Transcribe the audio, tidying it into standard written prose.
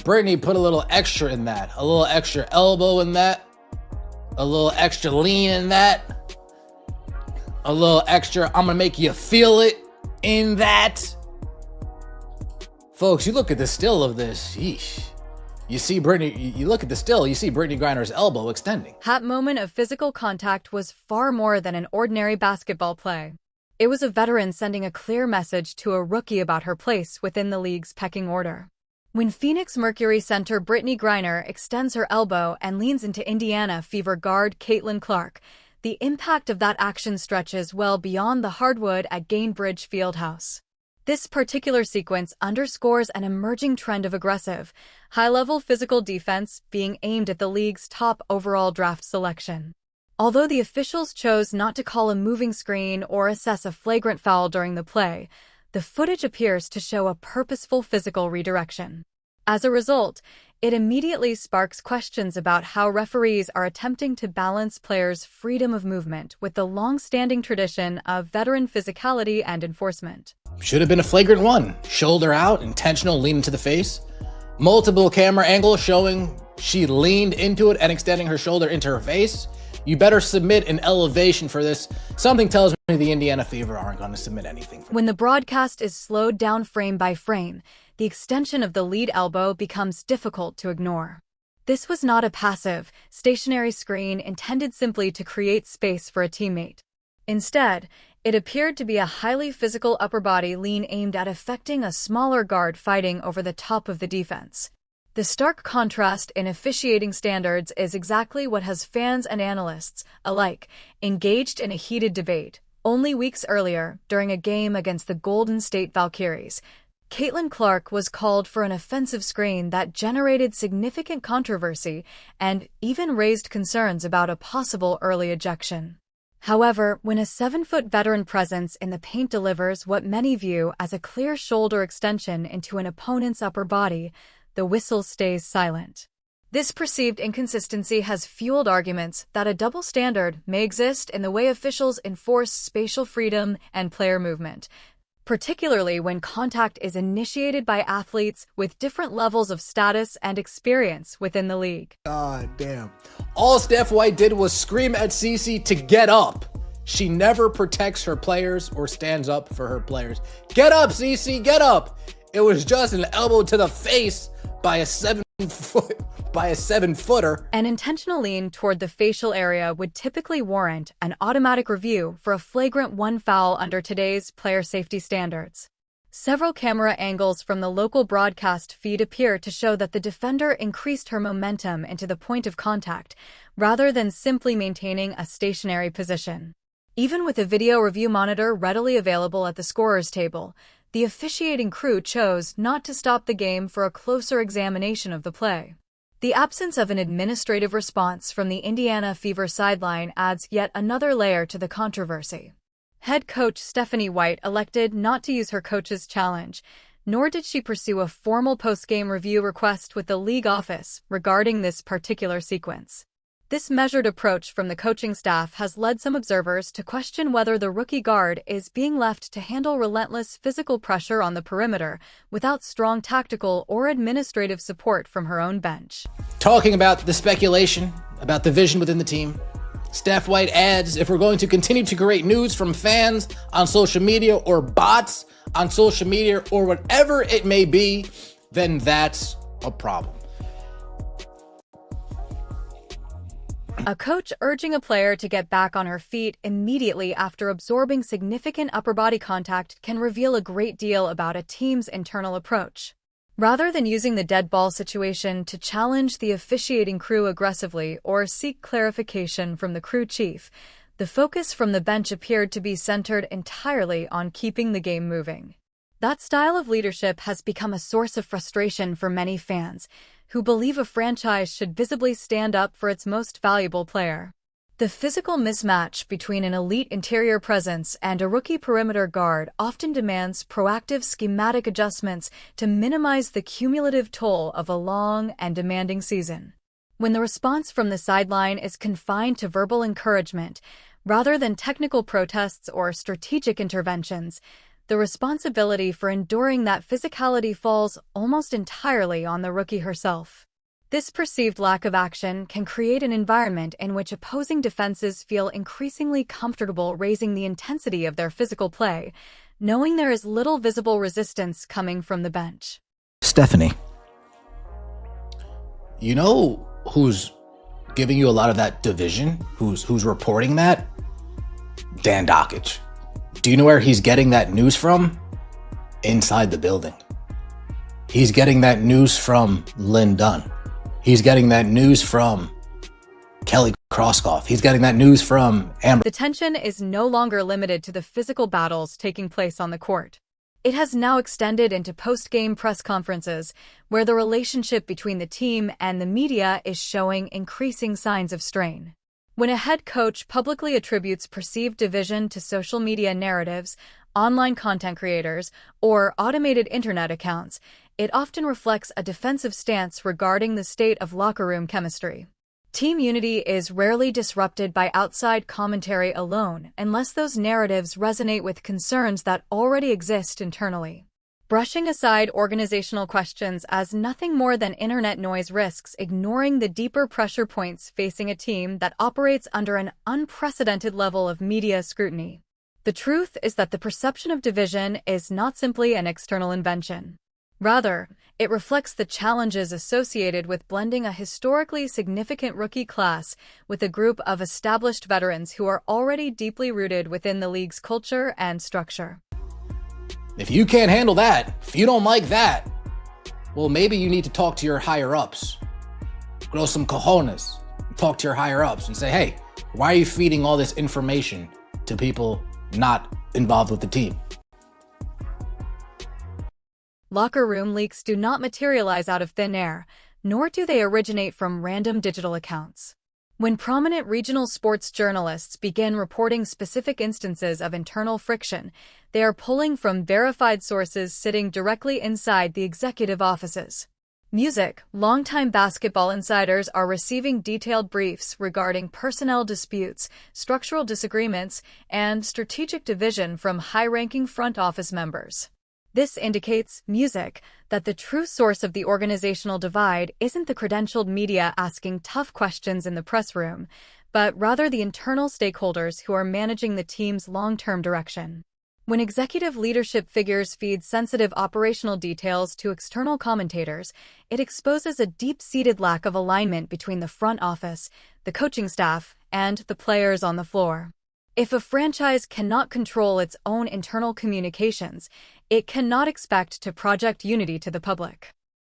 Brittney put a little extra in that, a little extra elbow in that, a little extra lean in that, a little extra I'm gonna make you feel it in that. Folks, you look at the still of this, yeesh. You see Brittney, you look at the still, you see Brittney Griner's elbow extending. That moment of physical contact was far more than an ordinary basketball play. It was a veteran sending a clear message to a rookie about her place within the league's pecking order. When Phoenix Mercury center Brittney Griner extends her elbow and leans into Indiana Fever guard Caitlin Clark, the impact of that action stretches well beyond the hardwood at Gainbridge Fieldhouse. This particular sequence underscores an emerging trend of aggressive, high-level physical defense being aimed at the league's top overall draft selection. Although the officials chose not to call a moving screen or assess a flagrant foul during the play, the footage appears to show a purposeful physical redirection. As a result, it immediately sparks questions about how referees are attempting to balance players' freedom of movement with the long-standing tradition of veteran physicality and enforcement. Should have been a flagrant one. Shoulder out, intentional lean into the face. Multiple camera angles showing she leaned into it and extending her shoulder into her face. You better submit an elevation for this. Something tells me the Indiana Fever aren't going to submit anything. When the broadcast is slowed down frame by frame, the extension of the lead elbow becomes difficult to ignore. This was not a passive, stationary screen intended simply to create space for a teammate. Instead, it appeared to be a highly physical upper body lean aimed at affecting a smaller guard fighting over the top of the defense. The stark contrast in officiating standards is exactly what has fans and analysts alike engaged in a heated debate. Only weeks earlier, during a game against the Golden State Valkyries, Caitlin Clark was called for an offensive screen that generated significant controversy and even raised concerns about a possible early ejection. However, when a 7-foot veteran presence in the paint delivers what many view as a clear shoulder extension into an opponent's upper body, the whistle stays silent. This perceived inconsistency has fueled arguments that a double standard may exist in the way officials enforce spatial freedom and player movement, particularly when contact is initiated by athletes with different levels of status and experience within the league. God damn. All Steph White did was scream at Cece to get up. She never protects her players or stands up for her players. Get up, Cece, get up. It was just an elbow to the face by a 7-footer. An intentional lean toward the facial area would typically warrant an automatic review for a flagrant 1 foul under today's player safety standards. Several camera angles from the local broadcast feed appear to show that the defender increased her momentum into the point of contact, rather than simply maintaining a stationary position. Even with a video review monitor readily available at the scorer's table, the officiating crew chose not to stop the game for a closer examination of the play. The absence of an administrative response from the Indiana Fever sideline adds yet another layer to the controversy. Head coach Stephanie White elected not to use her coach's challenge, nor did she pursue a formal post-game review request with the league office regarding this particular sequence. This measured approach from the coaching staff has led some observers to question whether the rookie guard is being left to handle relentless physical pressure on the perimeter without strong tactical or administrative support from her own bench. Talking about the speculation about the vision within the team, Steph White adds, if we're going to continue to create news from fans on social media or bots on social media or whatever it may be, then that's a problem. A coach urging a player to get back on her feet immediately after absorbing significant upper body contact can reveal a great deal about a team's internal approach. Rather than using the dead ball situation to challenge the officiating crew aggressively or seek clarification from the crew chief, the focus from the bench appeared to be centered entirely on keeping the game moving. That style of leadership has become a source of frustration for many fans, who believe a franchise should visibly stand up for its most valuable player. The physical mismatch between an elite interior presence and a rookie perimeter guard often demands proactive schematic adjustments to minimize the cumulative toll of a long and demanding season. When the response from the sideline is confined to verbal encouragement, rather than technical protests or strategic interventions, The responsibility for enduring that physicality falls almost entirely on the rookie herself. This perceived lack of action can create an environment in which opposing defenses feel increasingly comfortable raising the intensity of their physical play, knowing there is little visible resistance coming from the bench. Stephanie, you know who's giving you a lot of that division? Who's reporting that? Dan Dockich. Do you know where he's getting that news from? Inside the building. He's getting that news from Lynn Dunn. He's getting that news from Kelly Krauskopf. He's getting that news from Amber. The tension is no longer limited to the physical battles taking place on the court. It has now extended into post-game press conferences, where the relationship between the team and the media is showing increasing signs of strain. When a head coach publicly attributes perceived division to social media narratives, online content creators, or automated internet accounts, it often reflects a defensive stance regarding the state of locker room chemistry. Team unity is rarely disrupted by outside commentary alone, unless those narratives resonate with concerns that already exist internally. Brushing aside organizational questions as nothing more than internet noise risks ignoring the deeper pressure points facing a team that operates under an unprecedented level of media scrutiny. The truth is that the perception of division is not simply an external invention. Rather, it reflects the challenges associated with blending a historically significant rookie class with a group of established veterans who are already deeply rooted within the league's culture and structure. If you can't handle that, if you don't like that, well, maybe you need to talk to your higher-ups. Grow some cojones. Talk to your higher-ups and say, hey, why are you feeding all this information to people not involved with the team? Locker room leaks do not materialize out of thin air, nor do they originate from random digital accounts. When prominent regional sports journalists begin reporting specific instances of internal friction, they are pulling from verified sources sitting directly inside the executive offices. Music, longtime basketball insiders are receiving detailed briefs regarding personnel disputes, structural disagreements, and strategic division from high-ranking front office members. This indicates, Music, that the true source of the organizational divide isn't the credentialed media asking tough questions in the press room, but rather the internal stakeholders who are managing the team's long-term direction. When executive leadership figures feed sensitive operational details to external commentators, it exposes a deep-seated lack of alignment between the front office, the coaching staff, and the players on the floor. If a franchise cannot control its own internal communications, it cannot expect to project unity to the public.